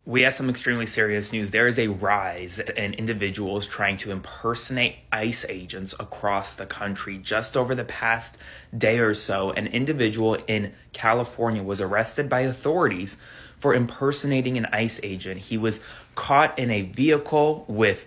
We have some extremely serious news. There is a rise in individuals trying to impersonate ICE agents across the country. Just over the past day or so, an individual in California was arrested by authorities for impersonating an ICE agent. He was caught in a vehicle with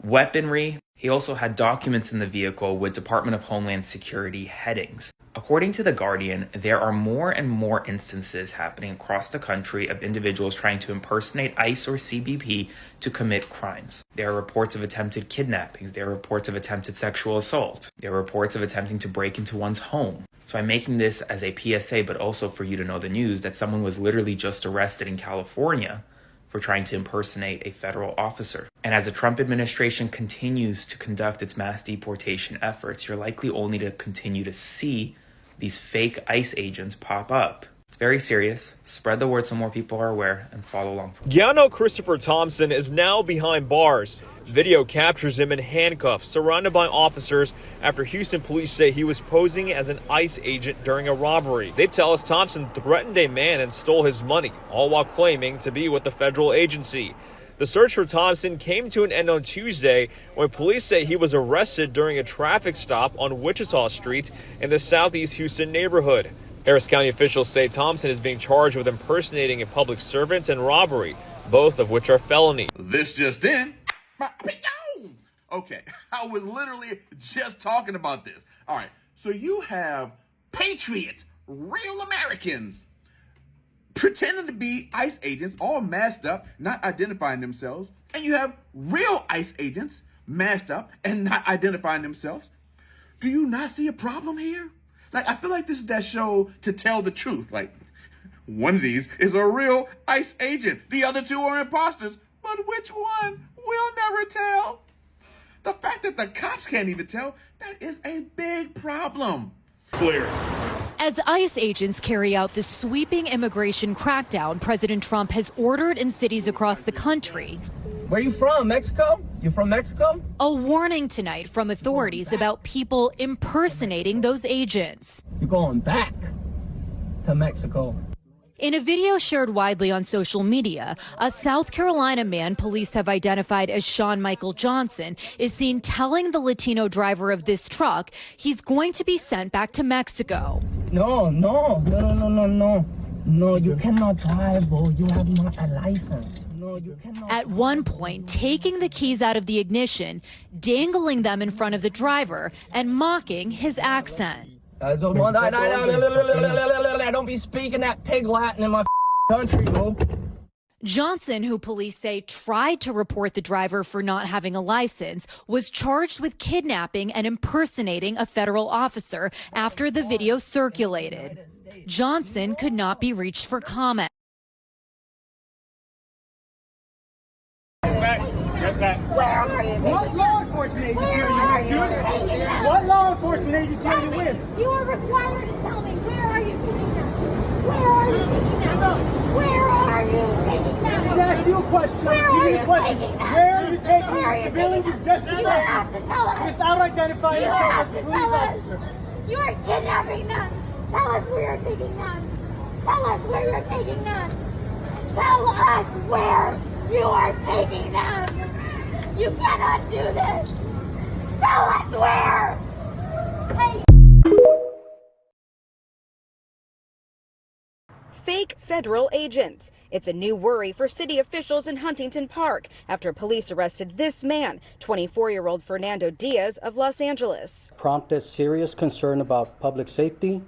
weaponry. He also had documents in the vehicle with Department of Homeland Security headings. According to The Guardian, there are more and more instances happening across the country of individuals trying to impersonate ICE or CBP to commit crimes. There are reports of attempted kidnappings. There are reports of attempted sexual assault. There are reports of attempting to break into one's home. So I'm making this as a PSA, but also for you to know the news that someone was literally just arrested in California for trying to impersonate a federal officer. And as the Trump administration continues to conduct its mass deportation efforts, you're likely only to continue to see these fake ICE agents pop up. It's very serious. Spread the word so more people are aware and follow along. Giano Christopher Thompson is now behind bars. Video captures him in handcuffs, surrounded by officers after Houston police say he was posing as an ICE agent during a robbery. They tell us Thompson threatened a man and stole his money, all while claiming to be with the federal agency. The search for Thompson came to an end on Tuesday when police say he was arrested during a traffic stop on Wichita Street in the southeast Houston neighborhood. Harris County officials say Thompson is being charged with impersonating a public servant and robbery, both of which are felony. This just in. Okay, I was literally just talking about this. All right, so you have patriots, real Americans, pretending to be ICE agents, all masked up, not identifying themselves. And you have real ICE agents masked up and not identifying themselves. Do you not see a problem here? Like, I feel like this is that show To Tell the Truth. Like, one of these is a real ICE agent. The other two are imposters. But which one? We'll never tell. The fact that the cops can't even tell, that is a big problem. Clear. As ICE agents carry out the sweeping immigration crackdown President Trump has ordered in cities across the country. Where are you from, Mexico? You from Mexico? A warning tonight from authorities about people impersonating those agents. You're going back to Mexico. In a video shared widely on social media, a South Carolina man police have identified as Sean Michael Johnson is seen telling the Latino driver of this truck he's going to be sent back to Mexico. No, you cannot drive, bro. You have not a license. No, you cannot. At one point, taking the keys out of the ignition, dangling them in front of the driver, and mocking his accent. Don't be speaking that pig Latin in my country, bro. Johnson, who police say tried to report the driver for not having a license, was charged with kidnapping and impersonating a federal officer after the video circulated. Johnson could not be reached for comment. Get back. Where are you? What law enforcement agency are you with? What law enforcement agency are you with? You are required to tell me, where are you taking them? Where are you taking them? Where are you taking them? Just ask you a question. Where are you taking them? Where are you taking Where are you civilians taking with them? just You have to tell us. without identifying You yourself have as to a police tell us. officer? You are kidnapping them. Tell us where you're taking them. Tell us where you're taking them. Tell us where you are taking them. You cannot do this. Tell us where. Hey. Fake federal agents. It's a new worry for city officials in Huntington Park after police arrested this man, 24-year-old Fernando Diaz of Los Angeles. Prompted serious concern about public safety,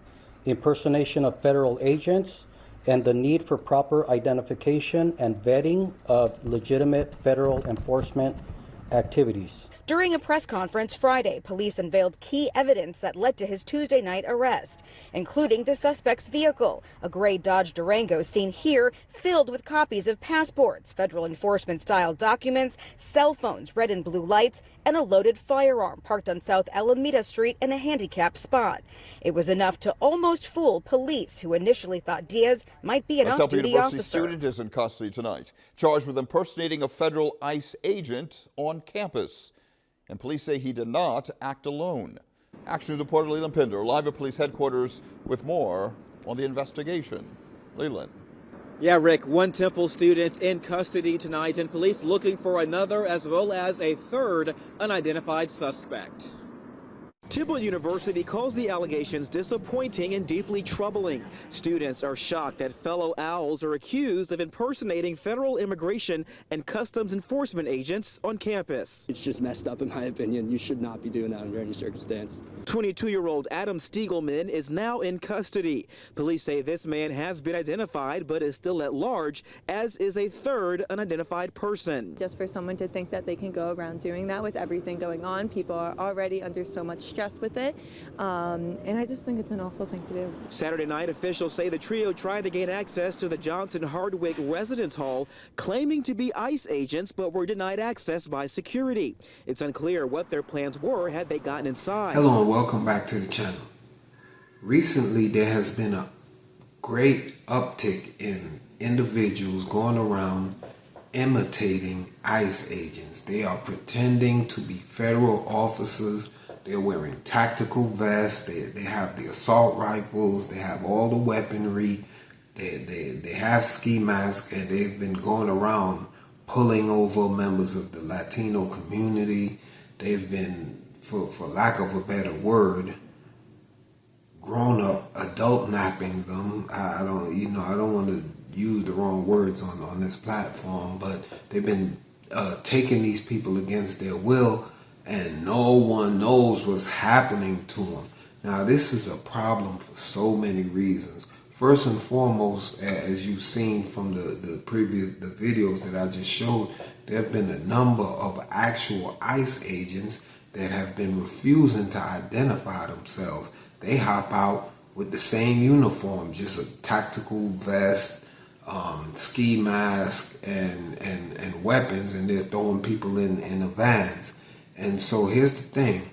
impersonation of federal agents, and the need for proper identification and vetting of legitimate federal enforcement activities. During a press conference Friday, police unveiled key evidence that led to his Tuesday night arrest, including the suspect's vehicle, a gray Dodge Durango seen here filled with copies of passports, federal enforcement-style documents, cell phones, red and blue lights, and a loaded firearm parked on South Alameda Street in a handicapped spot. It was enough to almost fool police, who initially thought Diaz might be an off-duty University officer. student is in custody tonight, charged with impersonating a federal ICE agent on campus. And police say he did not act alone. Action News reporter Leland Pinder live at police headquarters with more on the investigation. Leland. Yeah, Rick, one Temple student in custody tonight, and police looking for another as well as a third unidentified suspect. Temple University calls the allegations disappointing and deeply troubling. Students are shocked that fellow Owls are accused of impersonating federal immigration and customs enforcement agents on campus. It's just messed up in my opinion. You should not be doing that under any circumstance. 22-year-old Adam Stiegelman is now in custody. Police say this man has been identified but is still at large, as is a third unidentified person. Just for someone to think that they can go around doing that with everything going on, people are already under so much stress with it, and I just think it's an awful thing to do. Saturday night, officials say the trio tried to gain access to the Johnson Hardwick residence hall, claiming to be ICE agents, but were denied access by security. It's unclear what their plans were had they gotten inside. Hello and welcome back to the channel. Recently, there has been a great uptick in individuals going around imitating ICE agents. They are pretending to be federal officers. They're wearing tactical vests. They have the assault rifles. They have all the weaponry. They have ski masks, and they've been going around pulling over members of the Latino community. They've been, for lack of a better word, grown up adult napping them. I don't want to use the wrong words on this platform, but they've been taking these people against their will, and no one knows what's happening to them. Now, this is a problem for so many reasons. First and foremost, as you've seen from the videos that I just showed, there have been a number of actual ICE agents that have been refusing to identify themselves. They hop out with the same uniform, just a tactical vest, ski mask, and weapons, and they're throwing people in the vans. And so here's the thing.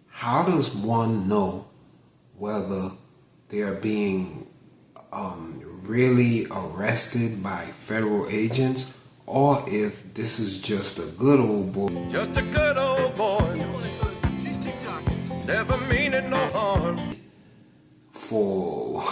How does one know whether they're being really arrested by federal agents, or if this is just a good old boy? Just a good old boy. Never meaning no harm. For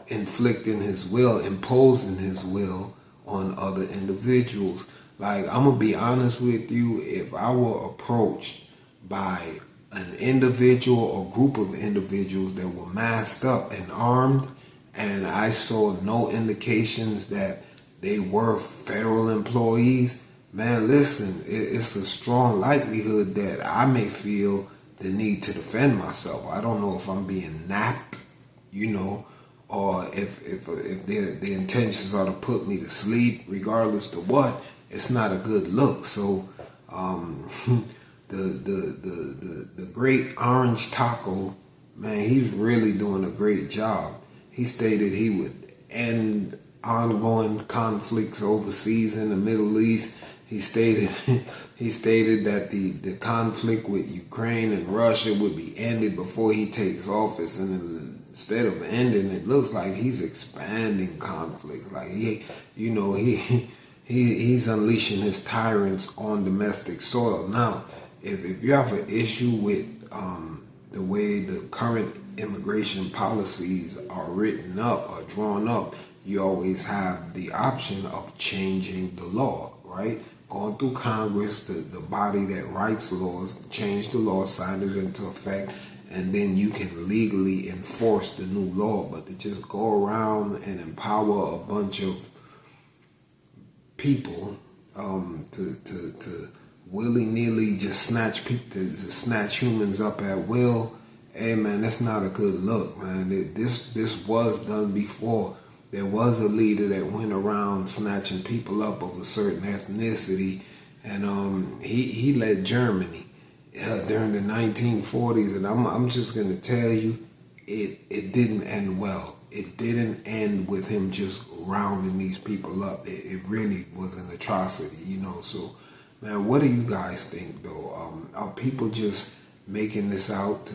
inflicting his will, imposing his will on other individuals. Like, I'm gonna be honest with you, if I were approached by an individual or group of individuals that were masked up and armed, and I saw no indications that they were federal employees, man, listen, it's a strong likelihood that I may feel the need to defend myself. I don't know if I'm being napped, or if their intentions are to put me to sleep. Regardless to what, it's not a good look. So the great Orange Taco, man, he's really doing a great job. He stated he would end ongoing conflicts overseas in the Middle East. He stated that the conflict with Ukraine and Russia would be ended before he takes office, and instead of ending, it looks like he's expanding conflict. Like he's unleashing his tyrants on domestic soil. Now, if you have an issue with the way the current immigration policies are written up or drawn up, you always have the option of changing the law, right? Going through Congress, the body that writes laws, change the law, sign it into effect, and then you can legally enforce the new law. But to just go around and empower a bunch of people to willy-nilly just snatch people, to snatch humans up at will, hey man, that's not a good look, man. This was done before. There was a leader that went around snatching people up of a certain ethnicity, and he led Germany during the 1940s. And I'm just gonna tell you, it didn't end well. It didn't end with him just rounding these people up. It really was an atrocity, So, man, what do you guys think though? Are people just making this out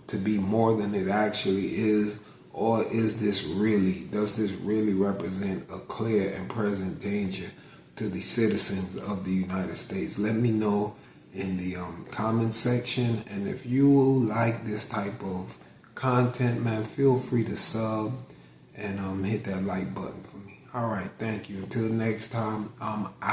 to be more than it actually is? Or does this really represent a clear and present danger to the citizens of the United States? Let me know in the comment section. And if you like this type of content, man, feel free to sub and hit that like button for me. All right, thank you. Until next time, I'm out.